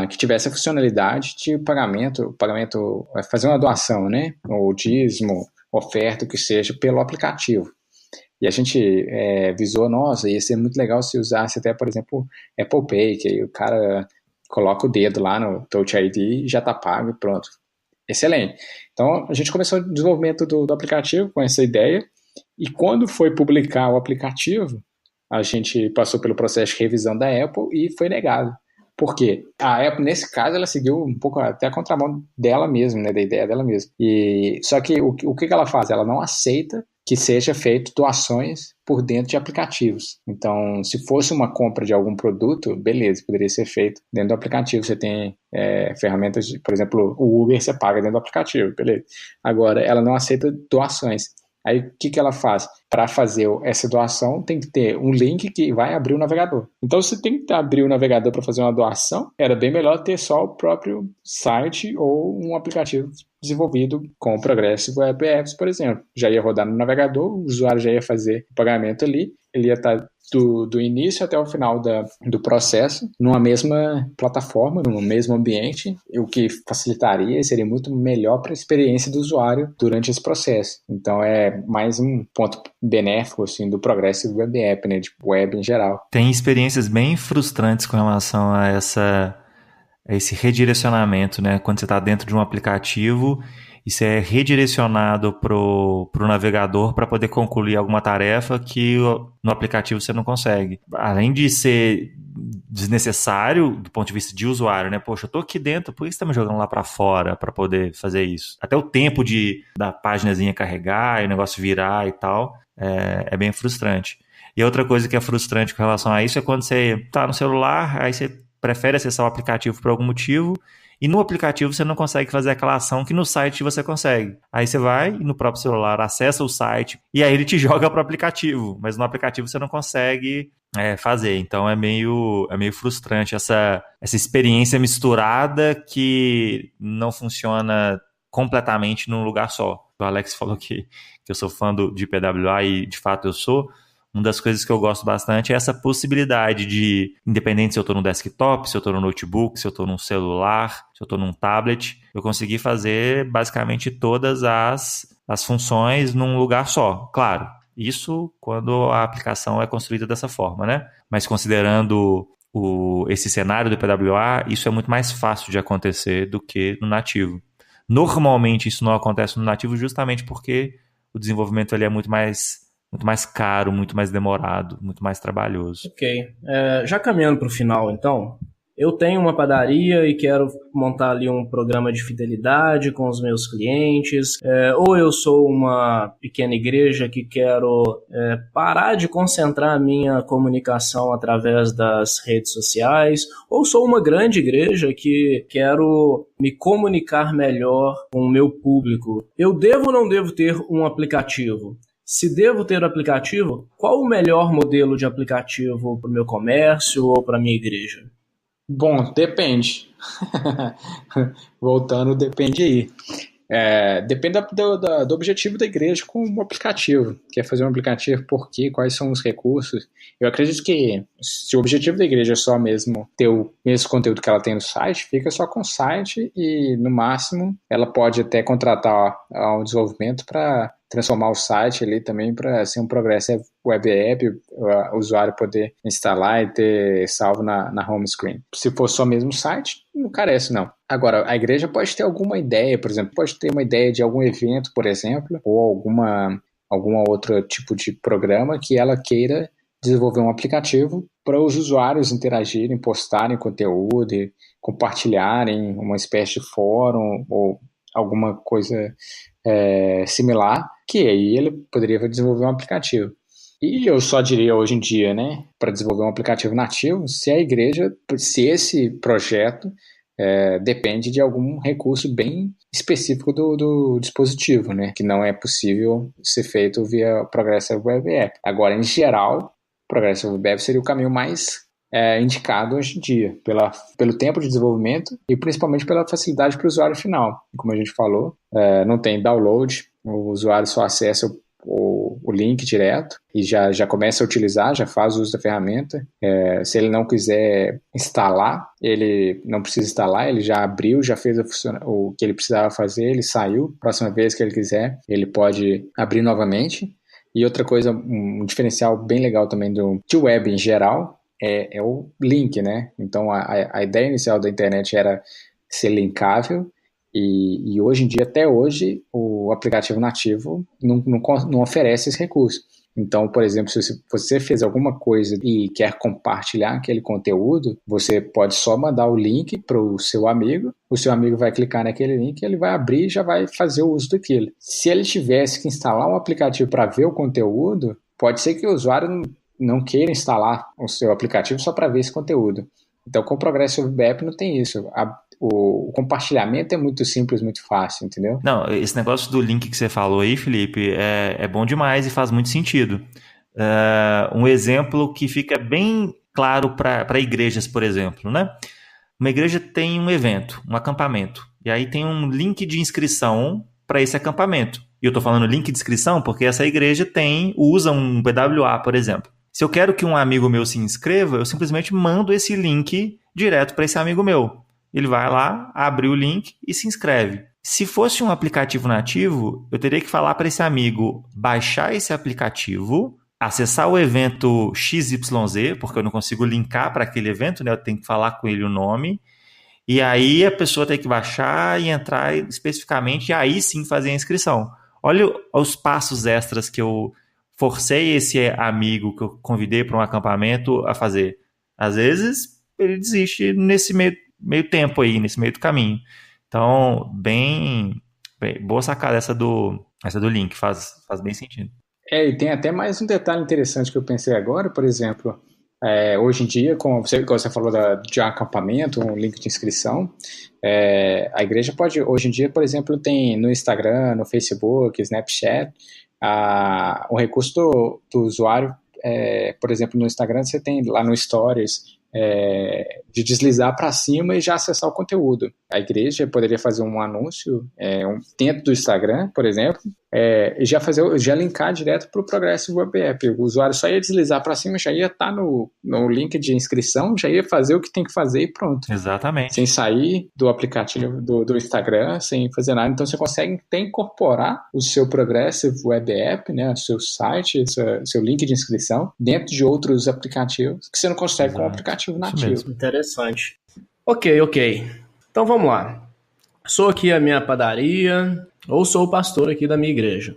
que tivesse a funcionalidade de pagamento, fazer uma doação, né? Ou dízimo, oferta, o que seja, pelo aplicativo. E a gente visou, nossa, ia ser muito legal se usasse até, por exemplo, Apple Pay, que aí o cara coloca o dedo lá no Touch ID e já está pago e pronto. Excelente. Então, a gente começou o desenvolvimento do aplicativo com essa ideia, e quando foi publicar o aplicativo, a gente passou pelo processo de revisão da Apple e foi negado. Por quê? A Apple, nesse caso, ela seguiu um pouco até a contramão dela mesma, né, da ideia dela mesma. Só que o que ela faz? Ela não aceita que seja feito doações por dentro de aplicativos. Então, se fosse uma compra de algum produto, beleza, poderia ser feito dentro do aplicativo. Você tem ferramentas, por exemplo, o Uber você paga dentro do aplicativo, beleza. Agora, ela não aceita doações. Aí, o que ela faz? Para fazer essa doação, tem que ter um link que vai abrir o navegador. Então, se tem que abrir o navegador para fazer uma doação, era bem melhor ter só o próprio site ou um aplicativo desenvolvido com o Progressive Web Apps, por exemplo. Já ia rodar no navegador, o usuário já ia fazer o pagamento ali, ele ia estar do início até o final do processo numa mesma plataforma, no mesmo ambiente, o que facilitaria e seria muito melhor para a experiência do usuário durante esse processo. Então é mais um ponto benéfico assim, do Progressive Web App, né, de web em geral. Tem experiências bem frustrantes com relação a esse redirecionamento, né? Quando você está dentro de um aplicativo e você é redirecionado pro navegador para poder concluir alguma tarefa que no aplicativo você não consegue. Além de ser desnecessário do ponto de vista de usuário, né? Poxa, eu tô aqui dentro, por que você tá me jogando lá para fora para poder fazer isso? Até o tempo da páginazinha carregar e o negócio virar e tal, é bem frustrante. E outra coisa que é frustrante com relação a isso é quando você tá no celular, aí você prefere acessar o aplicativo por algum motivo, e no aplicativo você não consegue fazer aquela ação que no site você consegue. Aí você vai no próprio celular, acessa o site, e aí ele te joga para o aplicativo, mas no aplicativo você não consegue fazer. Então é meio frustrante essa experiência misturada que não funciona completamente num lugar só. O Alex falou que eu sou fã de PWA e de fato eu sou. Uma das coisas que eu gosto bastante é essa possibilidade de, independente se eu estou no desktop, se eu estou no notebook, se eu estou num celular, se eu estou num tablet, eu conseguir fazer basicamente todas as funções num lugar só. Claro, isso quando a aplicação é construída dessa forma, né? Mas considerando esse cenário do PWA, isso é muito mais fácil de acontecer do que no nativo. Normalmente isso não acontece no nativo justamente porque o desenvolvimento ali é muito mais caro, muito mais demorado, muito mais trabalhoso. Ok. Já caminhando para o final, então, eu tenho uma padaria e quero montar ali um programa de fidelidade com os meus clientes, ou eu sou uma pequena igreja que quero parar de concentrar a minha comunicação através das redes sociais, ou sou uma grande igreja que quero me comunicar melhor com o meu público. Eu devo ou não devo ter um aplicativo? Se devo ter o aplicativo, qual o melhor modelo de aplicativo para o meu comércio ou para a minha igreja? Bom, depende. Voltando, depende aí. Depende do objetivo da igreja com o aplicativo. Quer fazer um aplicativo por quê? Quais são os recursos? Eu acredito que se o objetivo da igreja é só mesmo ter o mesmo conteúdo que ela tem no site, fica só com o site e, no máximo, ela pode até contratar um desenvolvimento para transformar o site ali também para ser um Progressive Web App, o usuário poder instalar e ter salvo na home screen. Se for só mesmo o site, não carece não. Agora, a igreja pode ter alguma ideia, por exemplo, pode ter uma ideia de algum evento, por exemplo, ou alguma outro tipo de programa que ela queira desenvolver um aplicativo para os usuários interagirem, postarem conteúdo, e compartilharem uma espécie de fórum ou alguma coisa similar, que aí ele poderia desenvolver um aplicativo. E eu só diria hoje em dia, né, para desenvolver um aplicativo nativo, se esse projeto depende de algum recurso bem específico do dispositivo, né, que não é possível ser feito via Progressive Web App. Agora, em geral, Progressive Web App seria o caminho mais indicado hoje em dia, pelo tempo de desenvolvimento e principalmente pela facilidade para o usuário final. Como a gente falou, não tem download, o usuário só acessa o link direto e já começa a utilizar, já faz uso da ferramenta. Se ele não quiser instalar, ele não precisa instalar, ele já abriu, já fez o que ele precisava fazer, ele saiu. Próxima vez que ele quiser, ele pode abrir novamente. E outra coisa, um diferencial bem legal também de web em geral, é o link, né? Então, a ideia inicial da internet era ser linkável, e hoje em dia, até hoje, o aplicativo nativo não oferece esse recurso. Então, por exemplo, se você fez alguma coisa e quer compartilhar aquele conteúdo, você pode só mandar o link para o seu amigo vai clicar naquele link, ele vai abrir e já vai fazer o uso daquilo. Se ele tivesse que instalar um aplicativo para ver o conteúdo, pode ser que o usuário não queira instalar o seu aplicativo só para ver esse conteúdo. Então, com o Progressive Web App não tem isso. O compartilhamento é muito simples, muito fácil, entendeu? Não, esse negócio do link que você falou aí, Felipe, é bom demais e faz muito sentido. Um exemplo que fica bem claro para igrejas, por exemplo, né? Uma igreja tem um evento, um acampamento, e aí tem um link de inscrição para esse acampamento. E eu estou falando link de inscrição porque essa igreja usa um PWA, por exemplo. Se eu quero que um amigo meu se inscreva, eu simplesmente mando esse link direto para esse amigo meu. Ele vai lá, abre o link e se inscreve. Se fosse um aplicativo nativo, eu teria que falar para esse amigo baixar esse aplicativo, acessar o evento XYZ, porque eu não consigo linkar para aquele evento, né? Eu tenho que falar com ele o nome. E aí a pessoa tem que baixar e entrar especificamente, e aí sim fazer a inscrição. Olha os passos extras que eu forcei esse amigo que eu convidei para um acampamento a fazer. Às vezes, ele desiste nesse meio tempo aí, nesse meio do caminho. Então, bem boa sacada essa do link, faz bem sentido. E tem até mais um detalhe interessante que eu pensei agora, por exemplo, hoje em dia, como você falou de acampamento, um link de inscrição, a igreja pode, hoje em dia, por exemplo, tem no Instagram, no Facebook, Snapchat, o recurso do usuário, por exemplo, no Instagram você tem lá no Stories, de deslizar para cima e já acessar o conteúdo. A igreja poderia fazer um anúncio dentro do Instagram, por exemplo, e já linkar direto para o Progressive Web App. O usuário só ia deslizar para cima, já ia estar no link de inscrição, já ia fazer o que tem que fazer e pronto. Exatamente. Sem sair do aplicativo do Instagram, sem fazer nada. Então você consegue até incorporar o seu Progressive Web App, né, o seu site, seu link de inscrição, dentro de outros aplicativos que você não consegue com o aplicativo nativo. Interessante. Ok. Então vamos lá. Sou aqui a minha padaria, ou sou o pastor aqui da minha igreja.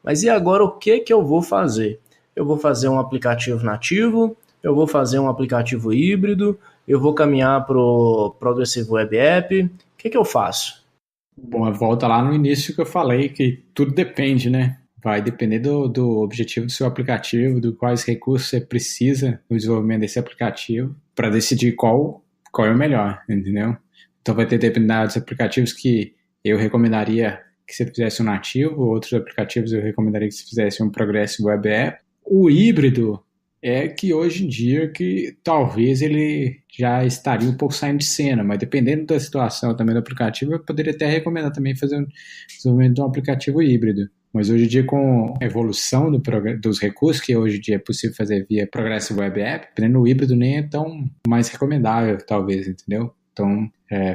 Mas e agora o que eu vou fazer? Eu vou fazer um aplicativo nativo, eu vou fazer um aplicativo híbrido, eu vou caminhar para o Progressive Web App. O que eu faço? Bom, volta lá no início que eu falei que tudo depende, né? Vai depender do objetivo do seu aplicativo, do quais recursos você precisa no desenvolvimento desse aplicativo para decidir qual é o melhor, entendeu? Então vai ter determinados aplicativos que eu recomendaria que você fizesse um nativo, outros aplicativos eu recomendaria que você fizesse um Progressive Web App. O híbrido é que hoje em dia que talvez ele já estaria um pouco saindo de cena, mas dependendo da situação também do aplicativo, eu poderia até recomendar também fazer um desenvolvimento de um aplicativo híbrido. Mas hoje em dia, com a evolução dos recursos que hoje em dia é possível fazer via Progressive Web App, dependendo do híbrido nem é tão mais recomendável, talvez, entendeu? Então,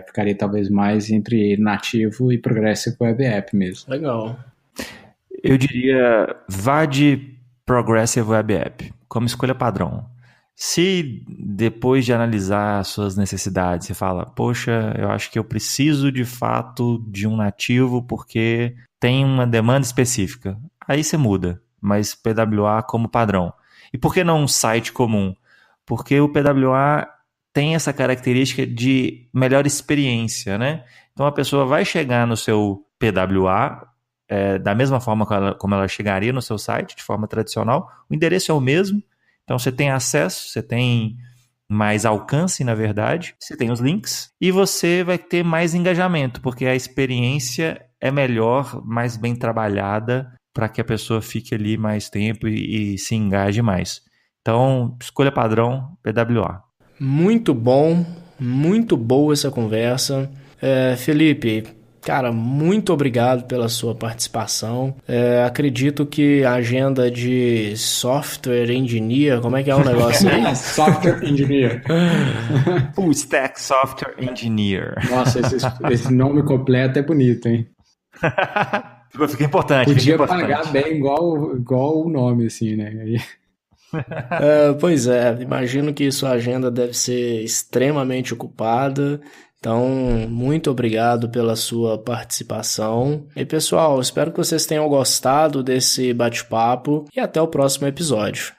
ficaria talvez mais entre nativo e Progressive Web App mesmo. Legal. Eu diria, vá de Progressive Web App como escolha padrão. Se depois de analisar as suas necessidades, você fala, poxa, eu acho que eu preciso de fato de um nativo porque tem uma demanda específica, aí você muda, mas PWA como padrão. E por que não um site comum? Porque o PWA tem essa característica de melhor experiência, né? Então a pessoa vai chegar no seu PWA da mesma forma como ela chegaria no seu site, de forma tradicional. O endereço é o mesmo, então você tem acesso, você tem mais alcance, na verdade, você tem os links e você vai ter mais engajamento, porque a experiência é melhor, mais bem trabalhada, para que a pessoa fique ali mais tempo e se engaje mais. Então, escolha padrão PWA. Muito bom, muito boa essa conversa. Felipe, cara, muito obrigado pela sua participação. Acredito que a agenda de software engineer, como é que é o negócio aí? Software engineer. Full Stack Software Engineer. Nossa, esse nome completo é bonito, hein? Fica importante. Podia fica importante. pagar bem igual o nome, assim, né? Pois é, imagino que sua agenda deve ser extremamente ocupada. Então, muito obrigado pela sua participação. E pessoal, espero que vocês tenham gostado desse bate-papo e até o próximo episódio.